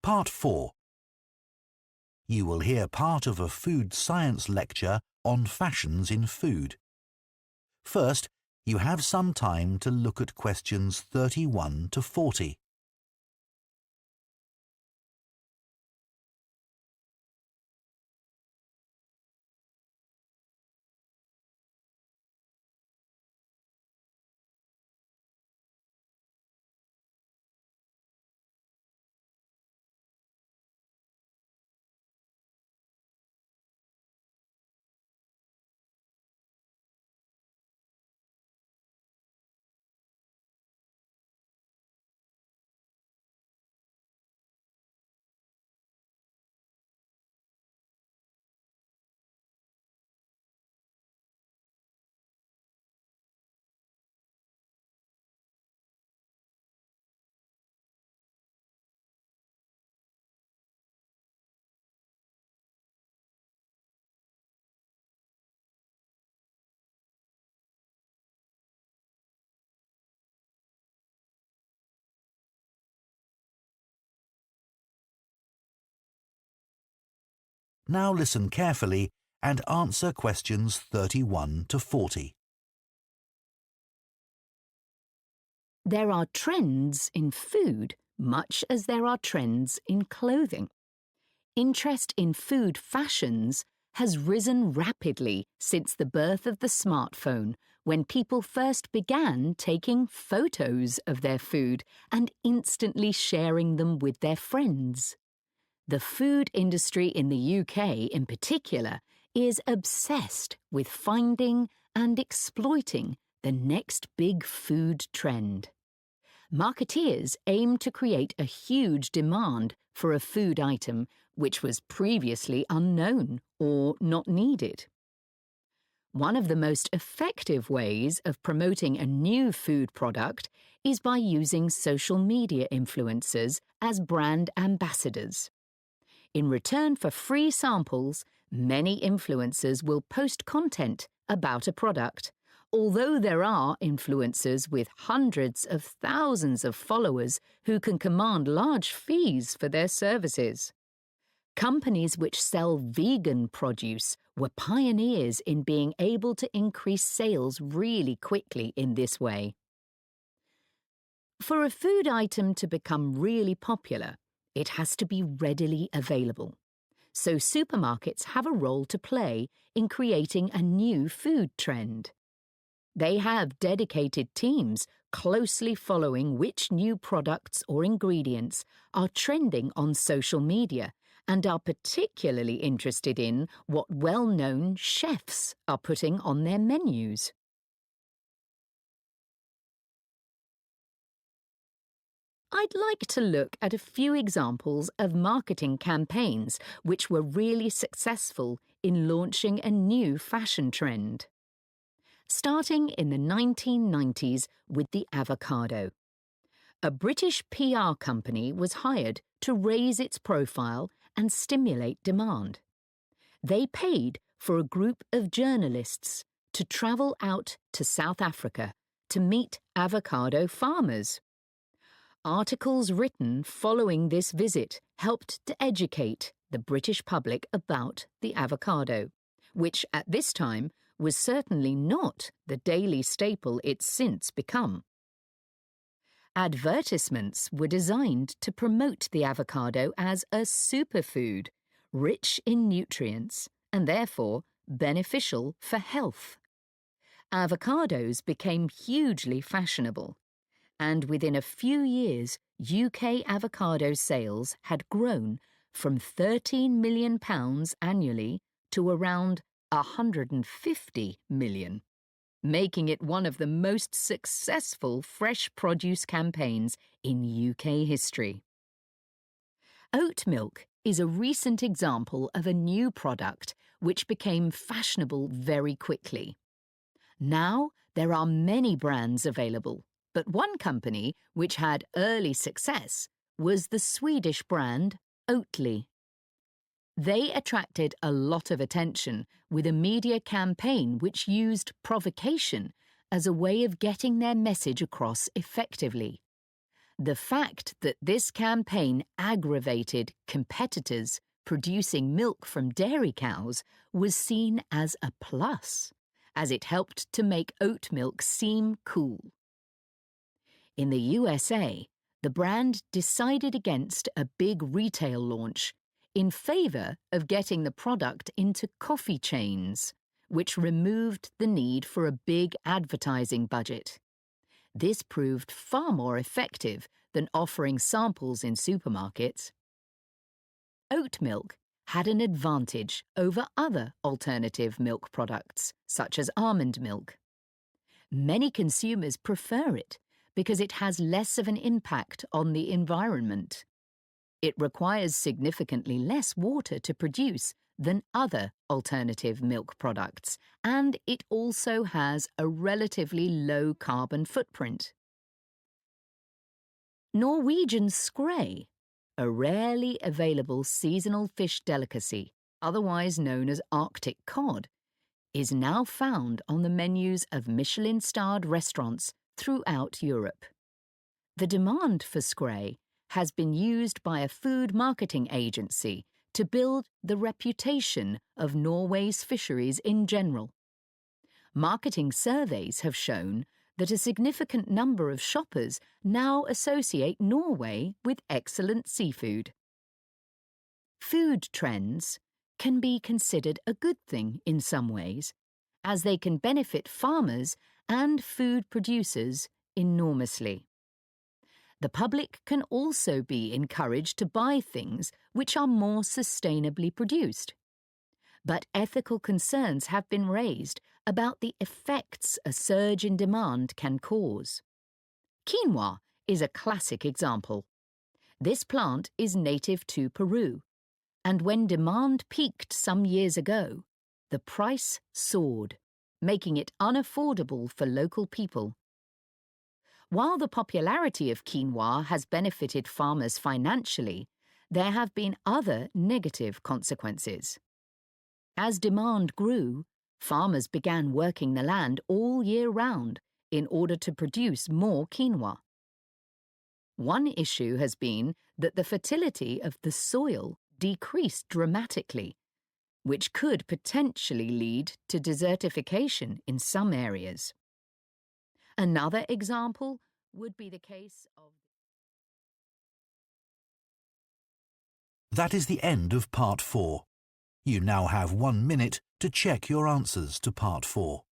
Part 4. You will hear part of a food science lecture on fashions in food. First, you have some time to look at questions 31 to 40. Now listen carefully and answer questions 31 to 40. There are trends in food much as there are trends in clothing. Interest in food fashions has risen rapidly since the birth of the smartphone, when people first began taking photos of their food and instantly sharing them with their friends. The food industry in the UK in particular is obsessed with finding and exploiting the next big food trend. Marketeers aim to create a huge demand for a food item which was previously unknown or not needed. One of the most effective ways of promoting a new food product is by using social media influencers as brand ambassadors. In return for free samples, many influencers will post content about a product. Although there are influencers with hundreds of thousands of followers who can command large fees for their services. Companies which sell vegan produce were pioneers in being able to increase sales really quickly in this way. For a food item to become really popular, it has to be readily available. So supermarkets have a role to play in creating a new food trend. They have dedicated teams closely following which new products or ingredients are trending on social media and are particularly interested in what well-known chefs are putting on their menus. I'd like to look at a few examples of marketing campaigns which were really successful in launching a new fashion trend. Starting in the 1990s with the avocado. A British PR company was hired to raise its profile and stimulate demand. They paid for a group of journalists to travel out to South Africa to meet avocado farmers. Articles written following this visit helped to educate the British public about the avocado, which at this time was certainly not the daily staple it's since become. Advertisements were designed to promote the avocado as a superfood, rich in nutrients and therefore beneficial for health. Avocados became hugely fashionable, and within a few years, UK avocado sales had grown from £13 million annually to around £150 million, making it one of the most successful fresh produce campaigns in UK history. Oat milk is a recent example of a new product which became fashionable very quickly. Now there are many brands available, but one company which had early success was the Swedish brand Oatly. They attracted a lot of attention with a media campaign which used provocation as a way of getting their message across effectively. The fact that this campaign aggravated competitors producing milk from dairy cows was seen as a plus, as it helped to make oat milk seem cool. In the USA, the brand decided against a big retail launch in favour of getting the product into coffee chains, which removed the need for a big advertising budget. This proved far more effective than offering samples in supermarkets. Oat milk had an advantage over other alternative milk products, such as almond milk. Many consumers prefer it because it has less of an impact on the environment. It requires significantly less water to produce than other alternative milk products, and it also has a relatively low carbon footprint. Norwegian skrei, a rarely available seasonal fish delicacy, otherwise known as Arctic cod, is now found on the menus of Michelin-starred restaurants throughout Europe. The demand for skrei has been used by a food marketing agency to build the reputation of Norway's fisheries in general. Marketing surveys have shown that a significant number of shoppers now associate Norway with excellent seafood. Food trends can be considered a good thing in some ways, as they can benefit farmers and food producers enormously. The public can also be encouraged to buy things which are more sustainably produced. But ethical concerns have been raised about the effects a surge in demand can cause. Quinoa is a classic example. This plant is native to Peru, and when demand peaked some years ago, the price soared, making it unaffordable for local people. While the popularity of quinoa has benefited farmers financially, there have been other negative consequences. As demand grew, farmers began working the land all year round in order to produce more quinoa. One issue has been that the fertility of the soil decreased dramatically, which could potentially lead to desertification in some areas. Another example would be the case of... That is the end of part 4. You now have 1 minute to check your answers to part 4.